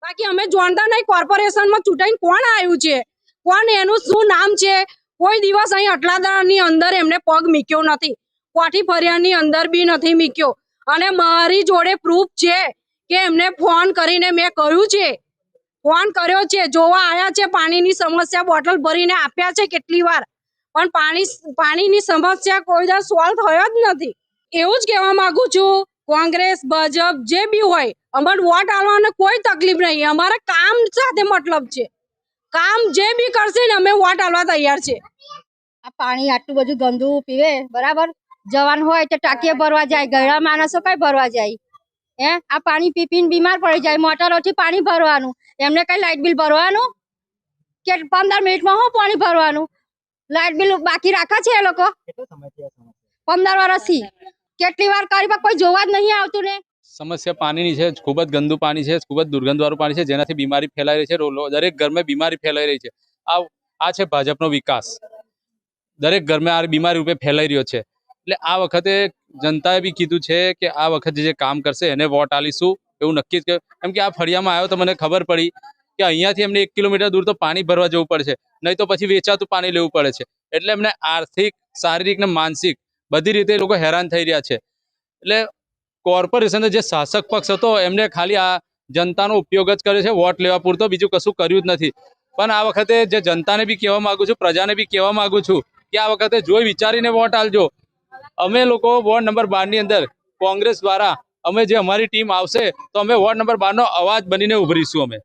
બાકી અમે જાણતા નહીં કોર્પોરેશનમાં ચૂંટાઈને કોણ આવ્યું છે, કોણ એનું શું નામ છે. કોઈ દિવસ અહીં અટલાદાની અંદર એમને પગ મૂક્યો નથી, કોઠી ફરિયાની અંદર બી નથી મૂક્યો. અને મારી જોડે પ્રૂફ છે કે એમને ફોન કરીને મેં કહ્યું છે, ફોન કર્યો છે, જોવા આવ્યા છે, પાણીની સમસ્યા બોટલ ભરીને આપ્યા છે કેટલી વાર, પણ પાણીની સમસ્યા કોઈ દર સોલ્વ થયો જ નથી. એવું જ કહેવા માંગુ છું, કોંગ્રેસ ભાજપ જે બી હોય, અમારે વોટ આલવાનો કોઈ તકલીફ નહીં, અમારે કામ સાથે મતલબ છે. કામ જે બી કરશે ને અમે વોટ આલવા તૈયાર છે. આ પાણી આટલું બધું ગંદુ પીવે, બરાબર? જવાન હોય તો ટાંકીએ ભરવા જાય, ગયડા માણસો કઈ ભરવા જાય? આ પાણી પી પીને બીમાર પડી જાય. મોટરોથી પાણી ભરવાનું, એમને કઈ લાઇટ બિલ ભરવાનું કે 15 મિનિટમાં હું પાણી ભરવાનું? લાઇટ બિલ બાકી રાખે છે એ લોકો 15 વર્ષથી. કેટલી વાર કરી પણ કોઈ જોવા જ નહીં આવતું ને. સમસ્યા પાણીની છે, ખૂબ જ ગંદુ પાણી છે, ખૂબ જ દુર્ગંધવાળું પાણી છે, જેનાથી બીમારી ફેલાઈ રહી છે. દરેક ઘરમાં બીમારી ફેલાઈ રહી છે. આ છે ભાજપનો વિકાસ. દરેક ઘરમાં આ બીમારી રૂપે ફેલાઈ રહ્યો છે. એટલે આ વખતે જનતાએ બી કીધું છે કે આ વખતે જે કામ કરશે એને વોટ આલીશું એવું નક્કી જ. કેમ કે આ ફળિયામાં આવ્યો તો મને ખબર પડી કે અહીંયાથી એમને 1 કિલોમીટર દૂર તો પાણી ભરવા જવું પડે છે, નહીં તો પછી વેચાતું પાણી લેવું પડે છે. એટલે એમને આર્થિક, શારીરિક ને માનસિક બધી રીતે લોકો હેરાન થઈ રહ્યા છે. એટલે કોર્પોરેશનનો જે શાસક પક્ષ હતો એમને ખાલી આ જનતાનો ઉપયોગ જ કર્યો છે, વોટ લેવા પૂરતો, બીજું કશું કર્યું જ નથી. પણ આ વખતે જે જનતાને બી કહેવા માંગુ છું, પ્રજાને બી કહેવા માંગુ છું કે આ વખતે જોઈ વિચારીને વોટ આલજો. અમે લોકો વોર્ડ નંબર 12 ની અંદર કોંગ્રેસ દ્વારા અમે જે અમારી ટીમ આવશે તો અમે વોર્ડ નંબર 12 નો અવાજ બનીને ઉભરીશું. અમે